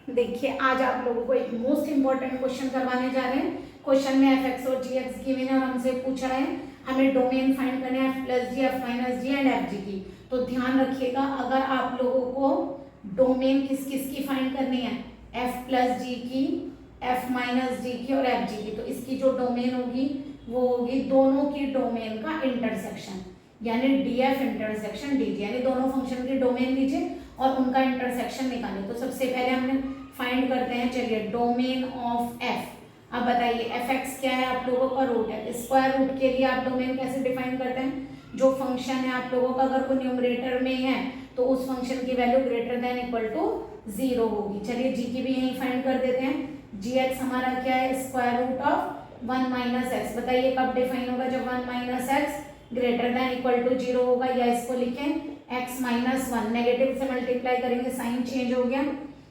देखिए आज आप लोगों को एक मोस्ट इंपॉर्टेंट क्वेश्चन करवाने जा रहे हैं। क्वेश्चन में एफ एक्स और जी एक्स गिवन है और हमसे पूछा है हमें डोमेन फाइंड करने हैं F plus G, F minus G and F G की। तो ध्यान रखिएगा, अगर आप लोगों को डोमेन किस किस की फाइंड करनी है, एफ प्लस जी की, एफ माइनस जी की और एफ जी की, तो इसकी जो डोमेन होगी वो होगी दोनों की डोमेन का इंटरसेक्शन, यानी डी एफ इंटरसेक्शन डी जी, यानी दोनों फंक्शन की डोमेन लीजिए और उनका इंटरसेक्शन निकालिए। तो सबसे पहले हमने फाइंड करते हैं, चलिए डोमेन ऑफ एफ। अब बताइए एफ एक्स क्या है, आप लोगों का रूट है। स्क्वायर रूट के लिए आप डोमेन कैसे डिफाइन करते हैं, जो फंक्शन है आप लोगों का अगर वो न्यूमरेटर में है तो उस फंक्शन की value greater than equal to 0 होगी। चलिए जी की भी यही फाइंड कर देते हैं। जी एक्स हमारा क्या है, square root of 1 minus x. बताइए कब डिफाइन होगा, जब 1 minus x greater than equal to 0 होगा, या इसको लिखें x माइनस 1, नेगेटिव से मल्टीप्लाई करेंगे साइन चेंज हो गया।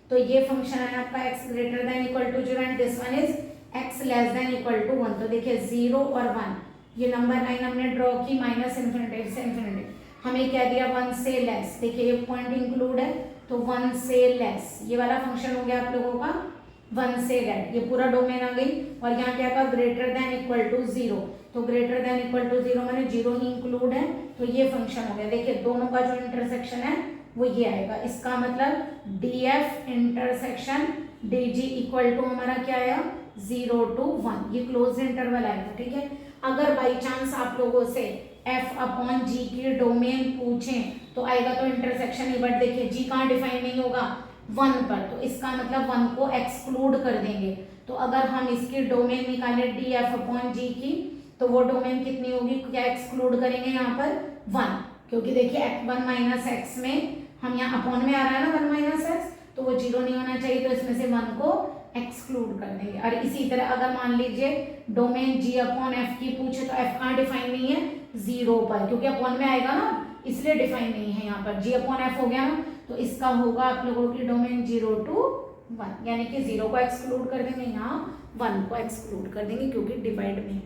तो ये फंक्शन है आपका x greater than equal to 0 and this one is x less than equal to 1। तो देखिए 0 और 1, ये नंबर लाइन हमने ड्रॉ की माइनस इन्फिनिटी से इन्फिनिटी, हमें क्या दिया 1 से लेस। देखिए ये पॉइंट इंक्लूड है तो 1 से लेस, ये वाला फंक्शन हो गया आप लोगों का 1 से लेस, ये पूरा डोमेन आ गई। और यहाँ क्या था, ग्रेटर देन इक्वल टू 0, तो ग्रेटर देन इक्वल टू 0 मैंने 0 ही इंक्लूड है, तो ये फंक्शन हो गया। देखिए दोनों का जो इंटरसेक्शन है वो ये आएगा, इसका मतलब D F intersection D G equal to हमारा क्या आया 0 to 1, ये क्लोज इंटरवल आएगा। ठीक है, अगर बाई चांस आप लोगों से f अपॉन जी की डोमेन पूछें तो आएगा तो इंटरसेक्शन ही, बट देखिए जी कहाँ डिफाइन नहीं होगा 1 पर, तो इसका मतलब 1 को एक्सक्लूड कर देंगे। तो अगर हम इसकी डोमेन निकाले डी एफ अपॉन जी की, तो वो डोमेन कितनी होगी, क्या एक्सक्लूड करेंगे यहाँ पर 1, क्योंकि देखिए 1 माइनस एक्स में हम यहाँ अपॉन में आ रहा है ना 1 माइनस एक्स, तो वो 0 नहीं होना चाहिए, तो इसमें से 1 को एक्सक्लूड कर देंगे। और इसी तरह अगर मान लीजिए डोमेन जी अपॉन एफ की पूछे तो एफ कहाँ डिफाइन नहीं है 0 पर, क्योंकि अपॉन में आएगा ना, इसलिए डिफाइन नहीं है यहाँ पर। जी अपॉन एफ हो गया ना, तो इसका होगा आप लोगों की डोमेन 0 to 1, यानी कि 0 को एक्सक्लूड कर देंगे, यहाँ 1 को एक्सक्लूड कर देंगे क्योंकि डिवाइड में।